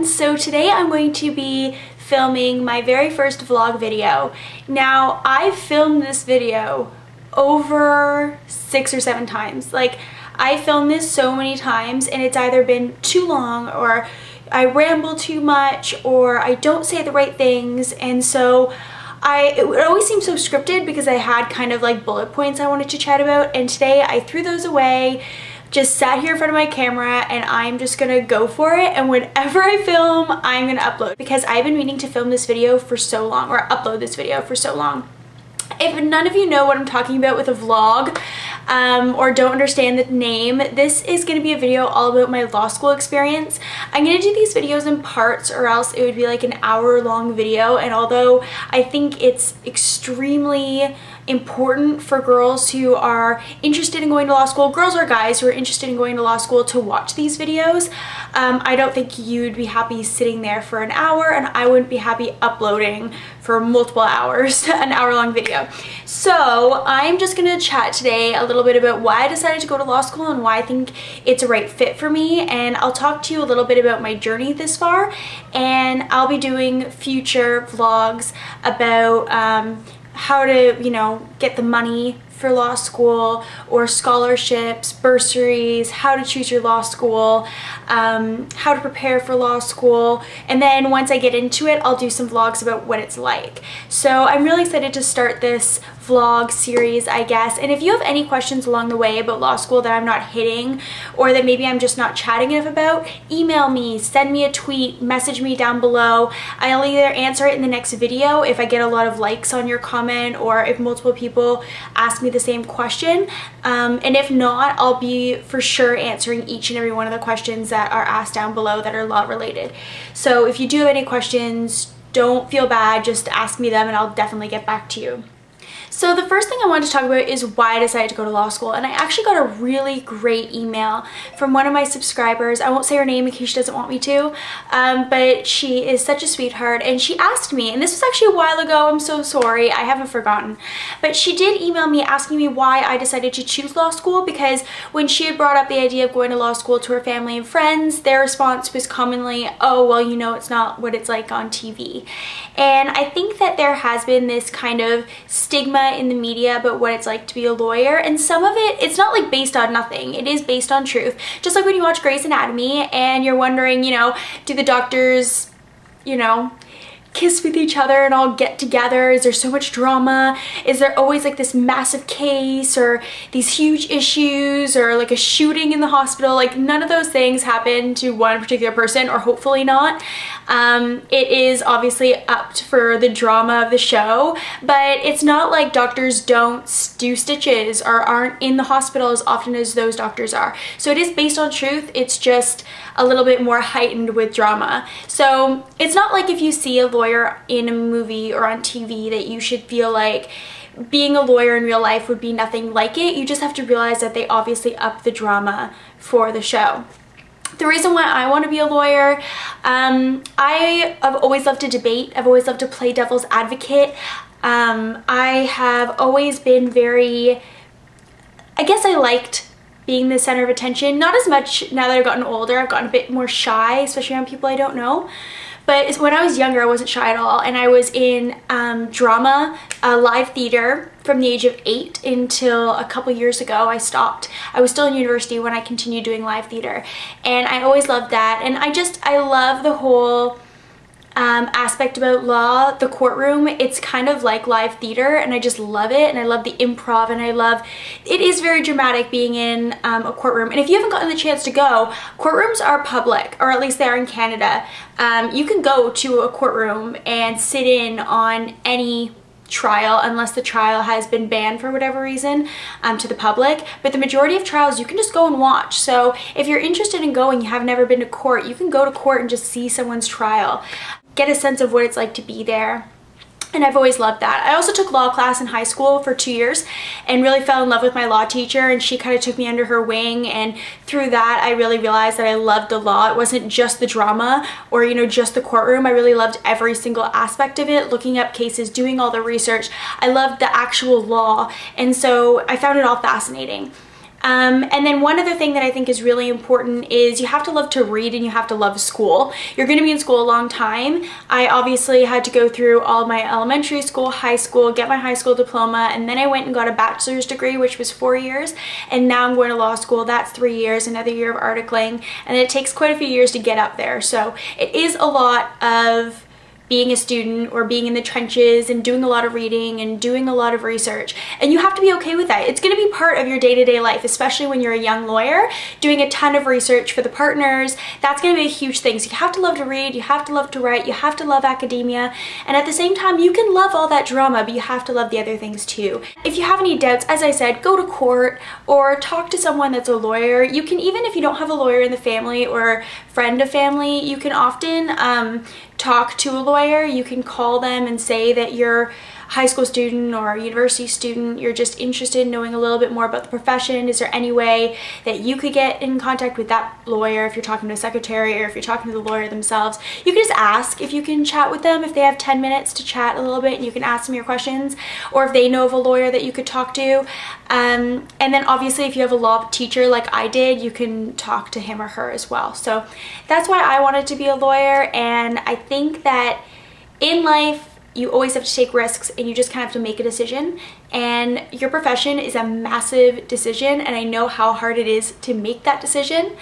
So today I'm going to be filming my very first vlog video. Now, I've filmed this video over 6 or 7 times. Like, I filmed this so many times and it's either been too long or I ramble too much or I don't say the right things, and so it would always seem so scripted because I had kind of like bullet points I wanted to chat about, and today I threw those away, just sat here in front of my camera, and I'm just gonna go for it, and whenever I film, I'm gonna upload because I've been meaning to film this video for so long, or upload this video for so long. If none of you know what I'm talking about with a vlog, or don't understand the name, this is going to be a video all about my law school experience. I'm going to do these videos in parts or else it would be like an hour-long video, and although I think it's extremely important for girls who are interested in going to law school, girls or guys who are interested in going to law school, to watch these videos, I don't think you'd be happy sitting there for an hour, and I wouldn't be happy uploading for multiple hours an hour-long video. So I'm just gonna chat today a little bit about why I decided to go to law school and why I think it's a right fit for me, and I'll talk to you a little bit about my journey this far, and I'll be doing future vlogs about how to, you know, get the money for law school, or scholarships, bursaries, how to choose your law school, how to prepare for law school, and then once I get into it, I'll do some vlogs about what it's like. So I'm really excited to start this vlog series, I guess, and if you have any questions along the way about law school that I'm not hitting, or that maybe I'm just not chatting enough about, email me, send me a tweet, message me down below. I'll either answer it in the next video if I get a lot of likes on your comment, or if multiple people ask me the same question, and if not, I'll be for sure answering each and every one of the questions that are asked down below that are law related. So if you do have any questions, don't feel bad, just ask me them and I'll definitely get back to you. So the first thing I wanted to talk about is why I decided to go to law school, and I actually got a really great email from one of my subscribers. I won't say her name in case she doesn't want me to, but she is such a sweetheart, and she asked me, and this was actually a while ago, I'm so sorry, I haven't forgotten, but she did email me asking me why I decided to choose law school, because when she had brought up the idea of going to law school to her family and friends, their response was commonly, oh, well, you know, it's not what it's like on TV. And I think that there has been this kind of stigma in the media about what it's like to be a lawyer, and some of it's not like based on nothing, it is based on truth. Just like when you watch Grey's Anatomy and you're wondering, you know, do the doctors, you know, kiss with each other and all get together? Is there so much drama? Is there always like this massive case or these huge issues or like a shooting in the hospital? Like, none of those things happen to one particular person, or hopefully not. It is obviously up for the drama of the show, but it's not like doctors don't do stitches or aren't in the hospital as often as those doctors are. So it is based on truth, it's just a little bit more heightened with drama. So it's not like if you see a lawyer in a movie or on TV that you should feel like being a lawyer in real life would be nothing like it. You just have to realize that they obviously up the drama for the show. The reason why I want to be a lawyer, I have always loved to debate. I've always loved to play devil's advocate. I have always been very, I guess I liked being the center of attention. Not as much now that I've gotten older. I've gotten a bit more shy, especially around people I don't know. But when I was younger, I wasn't shy at all, and I was in drama, live theater from the age of 8 until a couple years ago. I stopped. I was still in university when I continued doing live theater, and I always loved that. And I love the whole aspect about law, the courtroom. It's kind of like live theater, and I just love it, and I love the improv, and it is very dramatic being in a courtroom. And if you haven't gotten the chance to go, courtrooms are public, or at least they are in Canada. You can go to a courtroom and sit in on any trial, unless the trial has been banned for whatever reason to the public, but the majority of trials you can just go and watch. So if you're interested in going, you have never been to court, you can go to court and just see someone's trial, get a sense of what it's like to be there. And I've always loved that. I also took law class in high school for 2 years and really fell in love with my law teacher, and she kind of took me under her wing, and through that I really realized that I loved the law. It wasn't just the drama or, you know, just the courtroom. I really loved every single aspect of it, looking up cases, doing all the research. I loved the actual law, and so I found it all fascinating. And then one other thing that I think is really important is you have to love to read and you have to love school. You're going to be in school a long time. I obviously had to go through all my elementary school, high school, get my high school diploma, and then I went and got a bachelor's degree, which was 4 years, and now I'm going to law school. That's 3 years, another year of articling, and it takes quite a few years to get up there. So it is a lot of being a student or being in the trenches and doing a lot of reading and doing a lot of research, and you have to be okay with that. It's going to be part of your day-to-day life, especially when you're a young lawyer doing a ton of research for the partners. That's going to be a huge thing. So you have to love to read, you have to love to write, you have to love academia, and at the same time you can love all that drama, but you have to love the other things too. If you have any doubts, as I said, go to court or talk to someone that's a lawyer. You can, even if you don't have a lawyer in the family or friend of family, you can often talk to a lawyer. You can call them and say that you're a high school student or a university student, you're just interested in knowing a little bit more about the profession. Is there any way that you could get in contact with that lawyer if you're talking to a secretary or if you're talking to the lawyer themselves? You can just ask if you can chat with them, if they have 10 minutes to chat a little bit, and you can ask them your questions, or if they know of a lawyer that you could talk to. And then obviously if you have a law teacher like I did, you can talk to him or her as well. So that's why I wanted to be a lawyer, and I think that in life you always have to take risks and you just kind of have to make a decision, and your profession is a massive decision, and I know how hard it is to make that decision.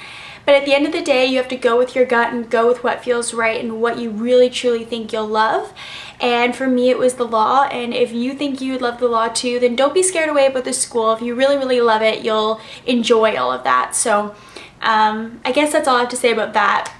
But at the end of the day, you have to go with your gut and go with what feels right and what you really truly think you'll love. And for me, it was the law. And if you think you would love the law too, then don't be scared away about the school. If you really, really love it, you'll enjoy all of that. So I guess that's all I have to say about that.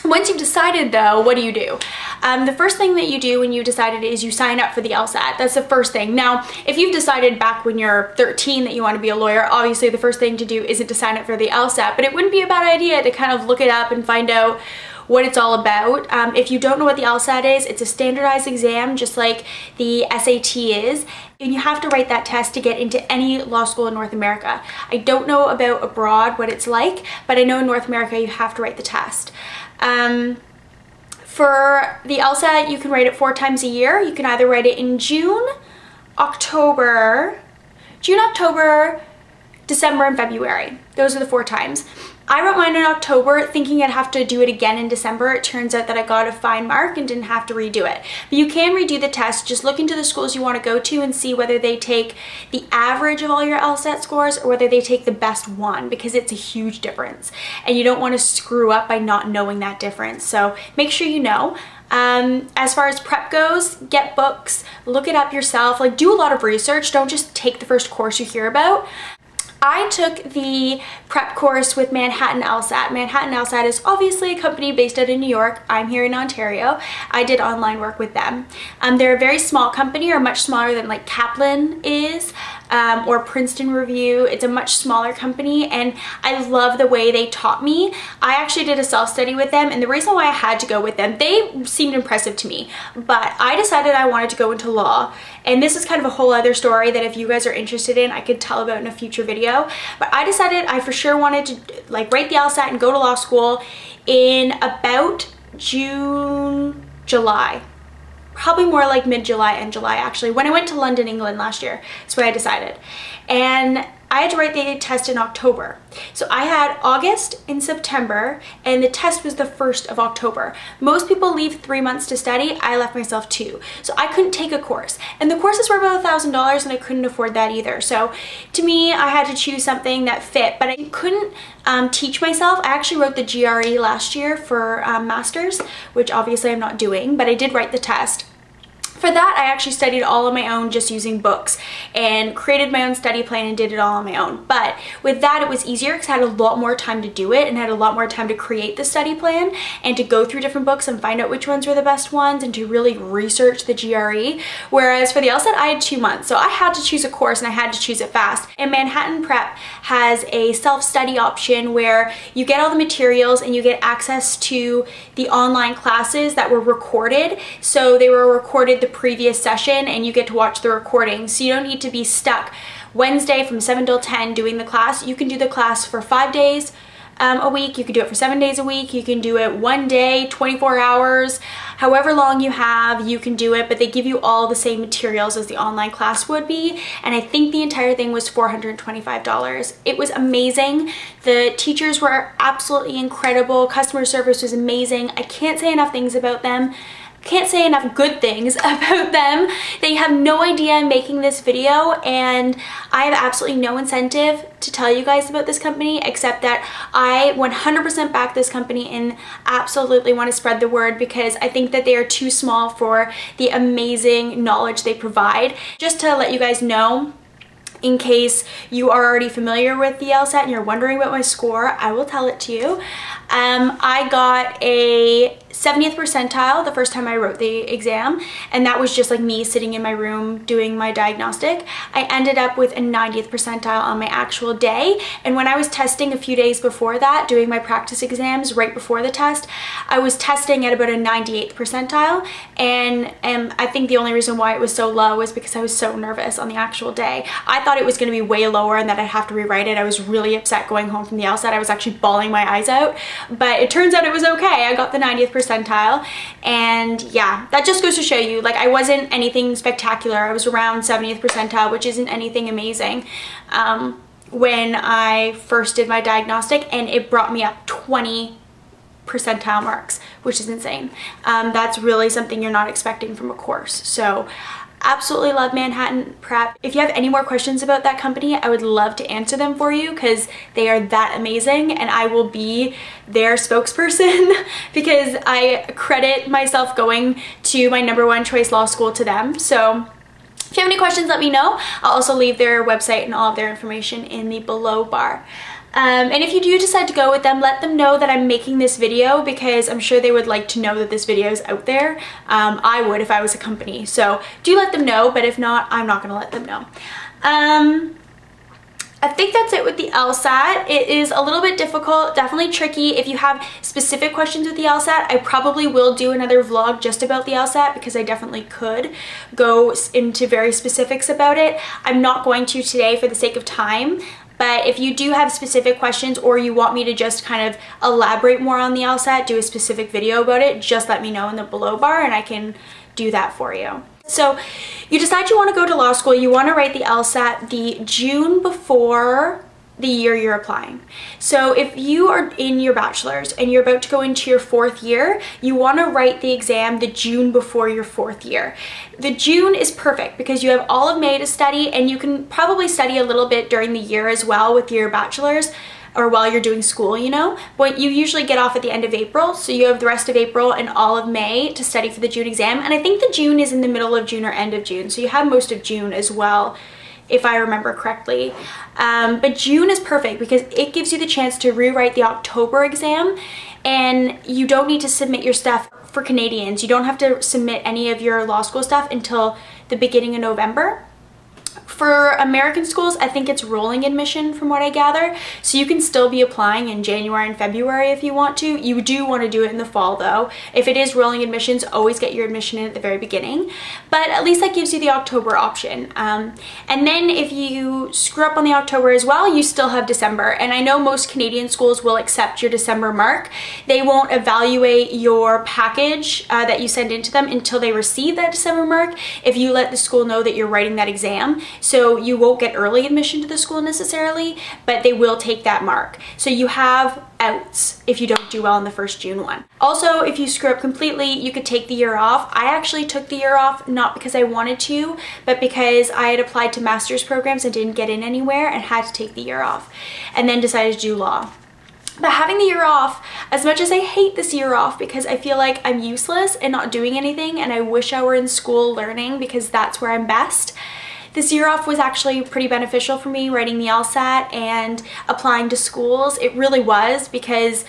Once you've decided though, what do you do? The first thing that you do when you decided is you sign up for the LSAT. That's the first thing. Now, if you've decided back when you're 13 that you want to be a lawyer, obviously the first thing to do isn't to sign up for the LSAT, but it wouldn't be a bad idea to kind of look it up and find out what it's all about. If you don't know what the LSAT is, it's a standardized exam just like the SAT is, and you have to write that test to get into any law school in North America. I don't know about abroad what it's like, but I know in North America you have to write the test. For the LSAT, you can write it 4 times a year. You can either write it in June, October, December, and February. Those are the 4 times. I wrote mine in October thinking I'd have to do it again in December. It turns out that I got a fine mark and didn't have to redo it. But you can redo the test. Just look into the schools you want to go to and see whether they take the average of all your LSAT scores or whether they take the best one, because it's a huge difference. And you don't want to screw up by not knowing that difference. So make sure you know. As far as prep goes, get books, look it up yourself, like do a lot of research. Don't just take the first course you hear about. I took the prep course with Manhattan LSAT. Manhattan LSAT is obviously a company based out of New York. I'm here in Ontario. I did online work with them. They're a very small company, or much smaller than like Kaplan is, or Princeton Review. It's a much smaller company, and I love the way they taught me. I actually did a self-study with them, and the reason why I had to go with them, they seemed impressive to me, but I decided I wanted to go into law. And this is kind of a whole other story that if you guys are interested in, I could tell about in a future video. But I decided I for sure wanted to like write the LSAT and go to law school in about June, July. Probably more like mid-July and July actually. When I went to London, England last year, that's what I decided. And I had to write the test in October. So I had August and September, and the test was the 1st of October. Most people leave 3 months to study. I left myself 2. So I couldn't take a course. And the courses were about $1,000, and I couldn't afford that either. So to me, I had to choose something that fit, but I couldn't teach myself. I actually wrote the GRE last year for masters, which obviously I'm not doing, but I did write the test. For that, I actually studied all on my own just using books and created my own study plan and did it all on my own. But with that, it was easier because I had a lot more time to do it and had a lot more time to create the study plan and to go through different books and find out which ones were the best ones and to really research the GRE. Whereas for the LSAT, I had 2 months. So I had to choose a course and I had to choose it fast. And Manhattan Prep has a self-study option where you get all the materials and you get access to the online classes that were recorded. So they were recorded the previous session and you get to watch the recording, so you don't need to be stuck Wednesday from 7 till 10 doing the class. You can do the class for 5 days a week, you can do it for 7 days a week, you can do it 1 day, 24 hours, however long you have, you can do it, but they give you all the same materials as the online class would be, and I think the entire thing was $425. It was amazing. The teachers were absolutely incredible. Customer service was amazing. I can't say enough things about them. Can't say enough good things about them. They have no idea I'm making this video, and I have absolutely no incentive to tell you guys about this company except that I 100% back this company and absolutely want to spread the word because I think that they are too small for the amazing knowledge they provide. Just to let you guys know, in case you are already familiar with the LSAT and you're wondering about my score, I will tell it to you. I got a 70th percentile the first time I wrote the exam, and that was just like me sitting in my room doing my diagnostic. I ended up with a 90th percentile on my actual day, and when I was testing a few days before that, doing my practice exams right before the test, I was testing at about a 98th percentile, and I think the only reason why it was so low was because I was so nervous on the actual day. I thought it was going to be way lower and that I'd have to rewrite it. I was really upset going home from the LSAT. I was actually bawling my eyes out, but it turns out it was okay. I got the 90th percentile, and yeah, that just goes to show you, like, I wasn't anything spectacular. I was around 70th percentile, which isn't anything amazing, when I first did my diagnostic, and it brought me up 20 percentile marks, which is insane. That's really something you're not expecting from a course. So absolutely love Manhattan Prep. If you have any more questions about that company, I would love to answer them for you because they are that amazing, and I will be their spokesperson because I credit myself going to my #1 choice law school to them. So if you have any questions, let me know. I'll also leave their website and all of their information in the below bar. And if you do decide to go with them, let them know that I'm making this video because I'm sure they would like to know that this video is out there. I would if I was a company. So do let them know, but if not, I'm not going to let them know. I think that's it with the LSAT. It is a little bit difficult, definitely tricky. If you have specific questions with the LSAT, I probably will do another vlog just about the LSAT because I definitely could go into very specifics about it. I'm not going to today for the sake of time. But if you do have specific questions or you want me to just kind of elaborate more on the LSAT, do a specific video about it, just let me know in the below bar and I can do that for you. So you decide you want to go to law school, you want to write the LSAT the June before the year you're applying. So if you are in your bachelor's and you're about to go into your 4th year, you want to write the exam the June before your 4th year. The June is perfect because you have all of May to study, and you can probably study a little bit during the year as well with your bachelor's or while you're doing school, you know, but you usually get off at the end of April, so you have the rest of April and all of May to study for the June exam. And I think the June is in the middle of June or end of June, so you have most of June as well, if I remember correctly. But June is perfect because it gives you the chance to rewrite the October exam, and you don't need to submit your stuff for Canadians. You don't have to submit any of your law school stuff until the beginning of November. For American schools, I think it's rolling admission from what I gather, so you can still be applying in January and February if you want to. You do want to do it in the fall though. If it is rolling admissions, always get your admission in at the very beginning, but at least that gives you the October option. And then if you screw up on the October as well, you still have December, and I know most Canadian schools will accept your December mark. They won't evaluate your package that you send into them until they receive that December mark if you let the school know that you're writing that exam. So you won't get early admission to the school necessarily, but they will take that mark. So you have outs if you don't do well in the first June one. Also, if you screw up completely, you could take the year off. I actually took the year off not because I wanted to, but because I had applied to master's programs and didn't get in anywhere and had to take the year off, and then decided to do law. But having the year off, as much as I hate this year off because I feel like I'm useless and not doing anything and I wish I were in school learning because that's where I'm best, this year off was actually pretty beneficial for me, writing the LSAT and applying to schools. It really was, because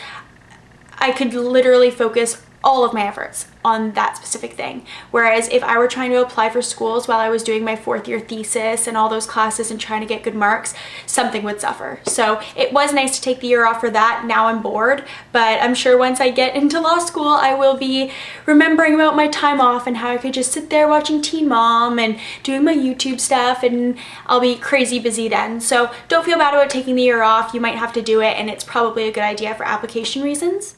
I could literally focus all of my efforts on that specific thing. Whereas if I were trying to apply for schools while I was doing my 4th year thesis and all those classes and trying to get good marks, something would suffer. So it was nice to take the year off for that. Now I'm bored, but I'm sure once I get into law school, I will be remembering about my time off and how I could just sit there watching Teen Mom and doing my YouTube stuff, and I'll be crazy busy then. So don't feel bad about taking the year off. You might have to do it, and it's probably a good idea for application reasons.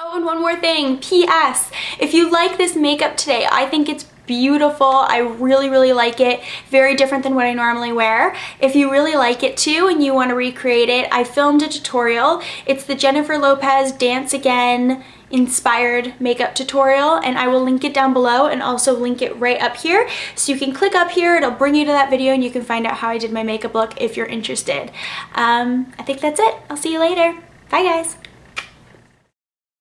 Oh, and one more thing, P.S. If you like this makeup today, I think it's beautiful. I really, really like it. Very different than what I normally wear. If you really like it too and you want to recreate it, I filmed a tutorial. It's the Jennifer Lopez Dance Again inspired makeup tutorial, and I will link it down below and also link it right up here. So you can click up here, it'll bring you to that video and you can find out how I did my makeup look if you're interested. I think that's it. I'll see you later. Bye guys.